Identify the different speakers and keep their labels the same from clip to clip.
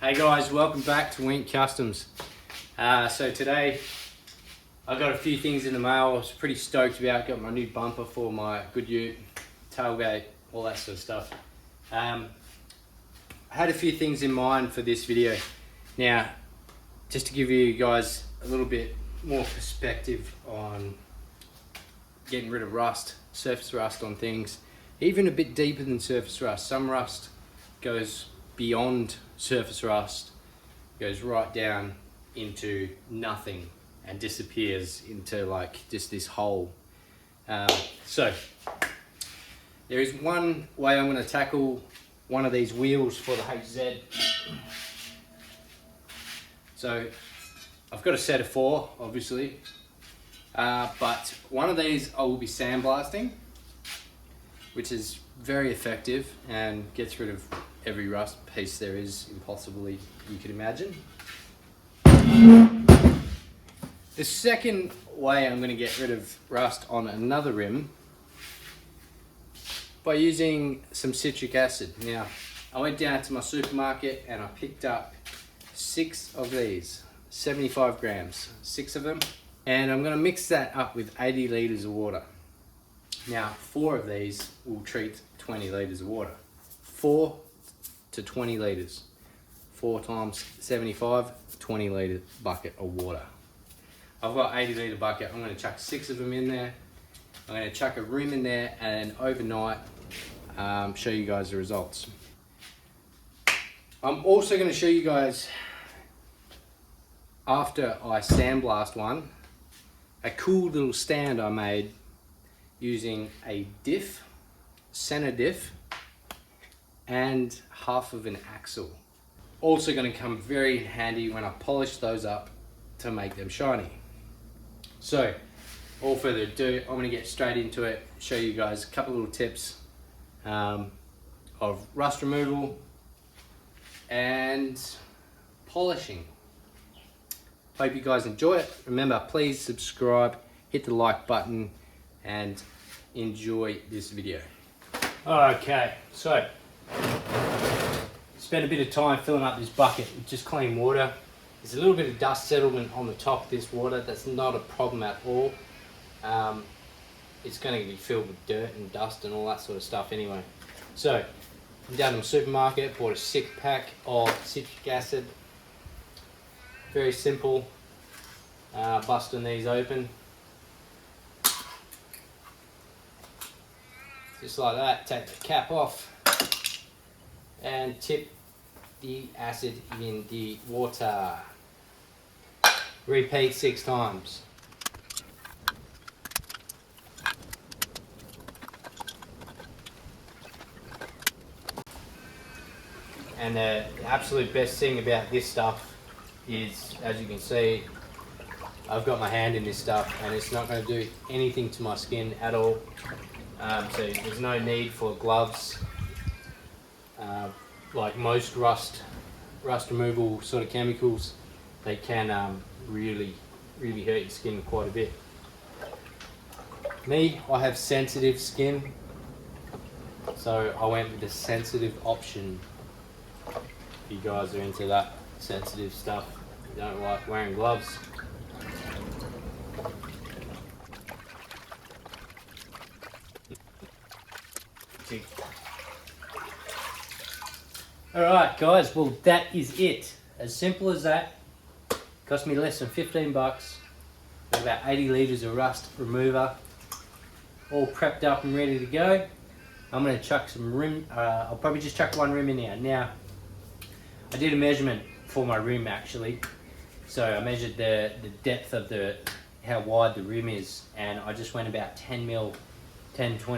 Speaker 1: Hey guys, welcome back to Wink Customs. So today I got a few things in the mail. I was pretty stoked about. Got my new bumper for my Goodyear tailgate, all that sort of stuff. I had a few things in mind for this video. Now, just to give you guys a little bit more perspective on getting rid of rust, surface rust on things, even a bit deeper than surface rust. Some rust goes beyond surface rust, goes right down into nothing and disappears into like just this hole. So there is one way I'm going to tackle one of these wheels for the HZ. So I've got a set of 4 obviously, but one of these I will be sandblasting, which is very effective and gets rid of every rust piece there is impossibly you could imagine. The second way I'm going to get rid of rust on another rim by using some citric acid. Now, I went down to my supermarket and I picked up 6 of these, 75 grams, 6 of them, and I'm going to mix that up with 80 litres of water. Now, 4 of these will treat 20 litres of water. 4 to 20 litres. 4 times 75, 20 litre bucket of water. I've got 80 litre bucket. I'm going to chuck 6 of them in there. I'm going to chuck a rim in there and overnight show you guys the results. I'm also going to show you guys, after I sandblast one, a cool little stand I made using a diff, center diff, and half of an axle. Also going to come very handy when I polish those up to make them shiny. So, all further ado, I'm going to get straight into it, show you guys a couple little tips of rust removal and polishing. Hope you guys enjoy it. Remember, please subscribe, hit the like button, and enjoy this video. Okay, so spent a bit of time filling up this bucket with just clean water. There's a little bit of dust settlement on the top of this water. That's not a problem at all. It's going to be filled with dirt and dust and all that sort of stuff anyway. So I'm down to the supermarket, bought a 6-pack of citric acid. Very simple, busting these open. Just like that, take the cap off and tip the acid in the water. Repeat 6 times. And the absolute best thing about this stuff is, as you can see, I've got my hand in this stuff and it's not going to do anything to my skin at all. So there's no need for gloves. Like most rust removal sort of chemicals, they can really hurt your skin quite a bit. Me, I have sensitive skin, so I went with the sensitive option. If you guys are into that sensitive stuff, you don't like wearing gloves. Alright guys, well that is it. As simple as that. Cost me less than 15 bucks. Got about 80 litres of rust remover. All prepped up and ready to go. I'm going to chuck some rim, I'll probably just chuck one rim in there. Now, I did a measurement for my rim actually. So I measured the depth of how wide the rim is, and I just went about 10-20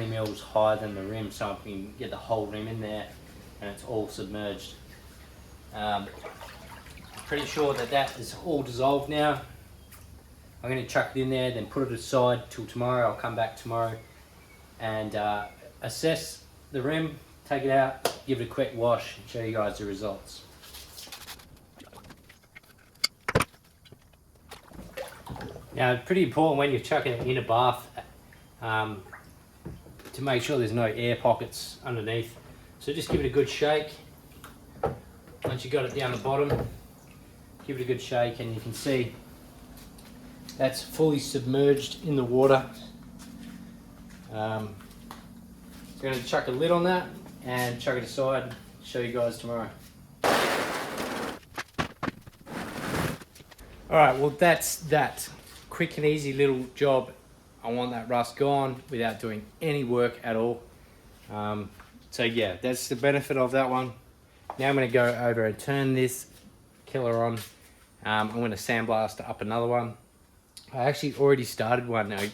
Speaker 1: mils higher than the rim, so I can get the whole rim in there and it's all submerged. Pretty sure that is all dissolved now. I'm going to chuck it in there, then put it aside till tomorrow. I'll come back tomorrow and assess the rim, take it out, give it a quick wash and show you guys the results. Now, it's pretty important when you're chucking it in a bath to make sure there's no air pockets underneath. So just give it a good shake. once you got it down the bottom, give it a good shake, and you can see that's fully submerged in the water. So I'm going to chuck a lid on that and chuck it aside, show you guys tomorrow. Alright, well that's that. Quick and easy little job. I want that rust gone without doing any work at all. So yeah, that's the benefit of that one. Now I'm going to go over and turn this killer on. I'm going to sandblast up another one. I actually already started one. I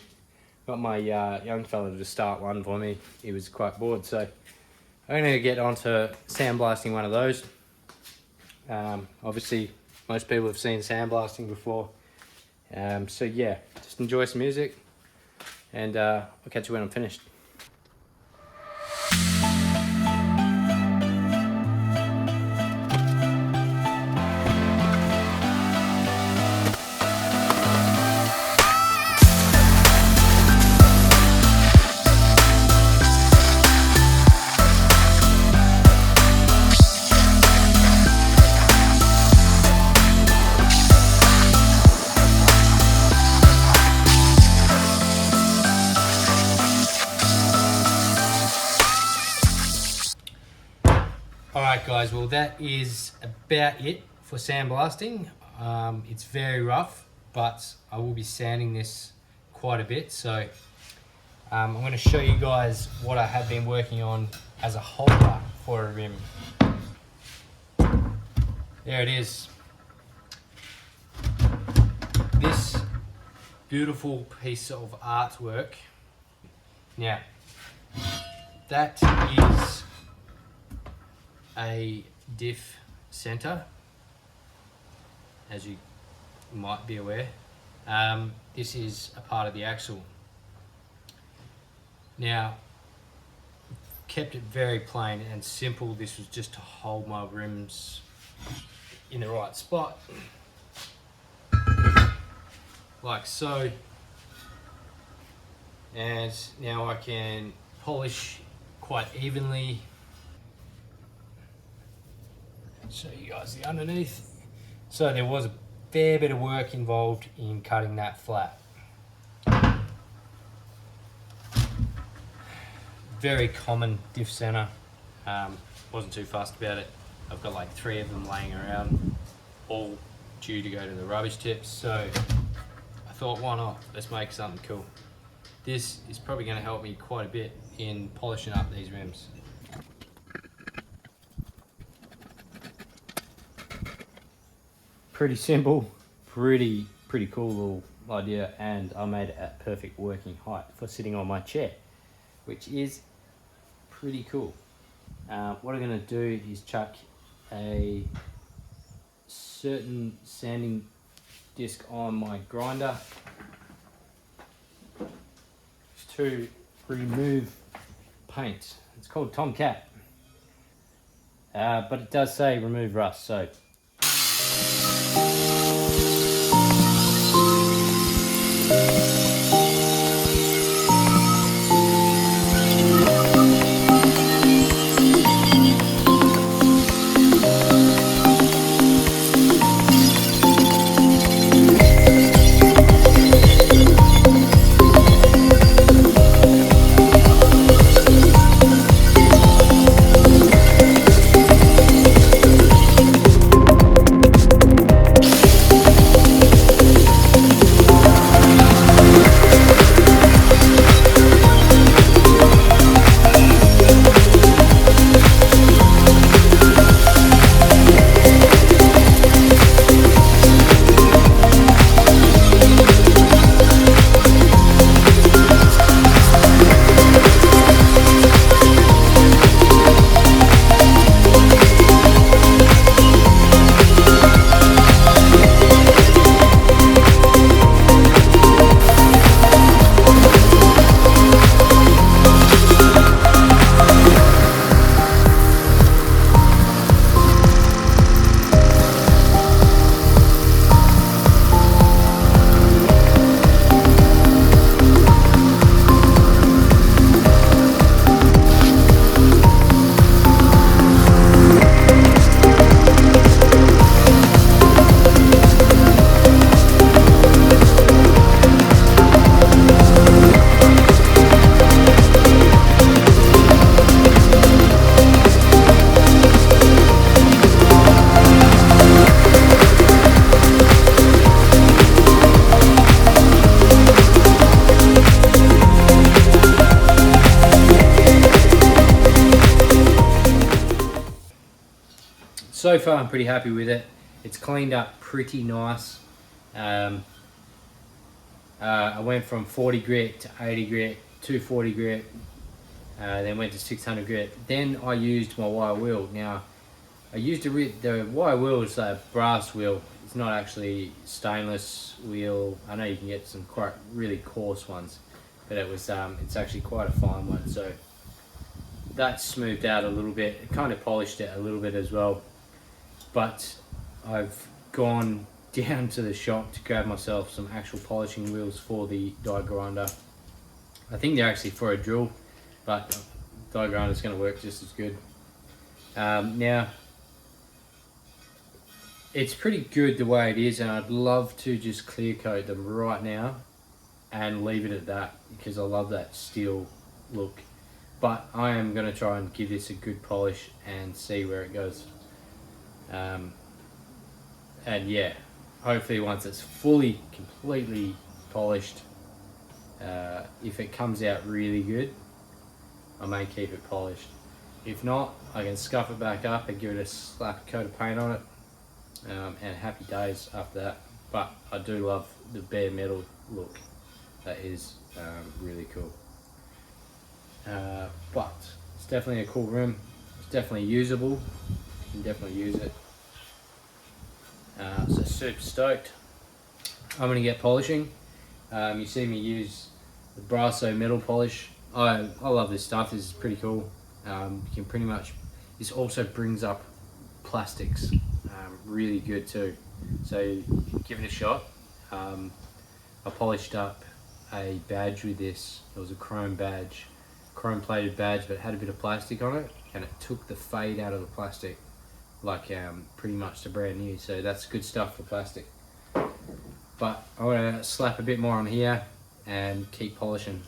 Speaker 1: got my young fella to start one for me. He was quite bored, so I'm going to get onto sandblasting one of those. Obviously, most people have seen sandblasting before. So yeah, just enjoy some music, and I'll catch you when I'm finished. Alright guys, well that is about it for sandblasting. It's very rough, but I will be sanding this quite a bit, so I'm going to show you guys what I have been working on as a holder for a rim. There it is. This beautiful piece of artwork. Now, that is a diff center, as you might be aware. This is a part of the axle. Now, kept it very plain and simple. This was just to hold my rims in the right spot, like so. And now I can polish quite evenly. Show you guys the underneath. So there was a fair bit of work involved in cutting that flat. Very common diff center. Wasn't too fussed about it. I've got like 3 of them laying around, all due to go to the rubbish tips. So I thought, why not? Let's make something cool. This is probably going to help me quite a bit in polishing up these rims. Pretty simple, pretty cool little idea, and I made it at perfect working height for sitting on my chair, which is pretty cool. What I'm going to do is chuck a certain sanding disc on my grinder to remove paint. It's called Tomcat, but it does say remove rust, so so far I'm pretty happy with it. It's cleaned up pretty nice. I went from 40 grit to 80 grit, 240 grit, then went to 600 grit. Then I used my wire wheel. Now, I used the wire wheel is a brass wheel. It's not actually stainless wheel. I know you can get some quite really coarse ones, but it's actually quite a fine one. So that smoothed out a little bit. It kind of polished it a little bit as well. But I've gone down to the shop to grab myself some actual polishing wheels for the die grinder. I think they're actually for a drill, but die grinder is going to work just as good. Now, it's pretty good the way it is, and I'd love to just clear coat them right now and leave it at that because I love that steel look. But I am going to try and give this a good polish and see where it goes. And yeah, hopefully once it's completely polished, if it comes out really good, I may keep it polished. If not, I can scuff it back up and give it a slap coat of paint on it, and happy days after that. But I do love the bare metal look. That is really cool. But it's definitely a cool room. It's definitely usable. You can definitely use it. So super stoked. I'm going to get polishing. You see me use the Brasso metal polish. I love this stuff. This is pretty cool. You can pretty much, this also brings up plastics really good too. So give it a shot. I polished up a badge with this. It was a chrome badge, chrome plated badge, but it had a bit of plastic on it, and it took the fade out of the plastic like pretty much to brand new. So that's good stuff for plastic. But I want to slap a bit more on here and keep polishing.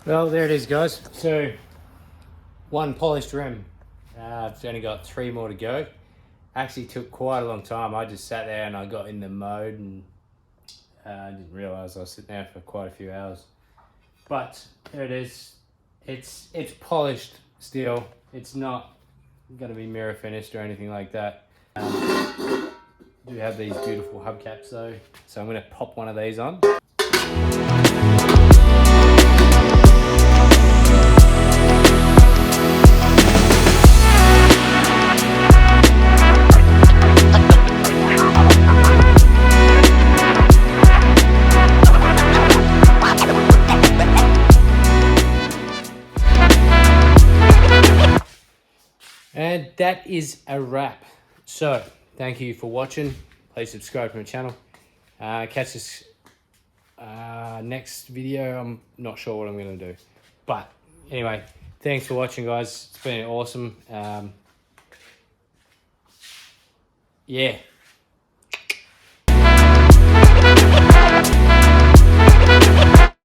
Speaker 1: Well, there it is, guys. So, one polished rim. I've only got 3 more to go. Actually took quite a long time. I just sat there and I got in the mode, and I didn't realise I was sitting there for quite a few hours. But there it is. It's polished still. It's not going to be mirror finished or anything like that. Do have these beautiful hubcaps though, so I'm going to pop one of these on. And that is a wrap. So, thank you for watching. Please subscribe to my channel. Catch us next video. I'm not sure what I'm going to do. But, anyway, thanks for watching, guys. It's been awesome. Yeah.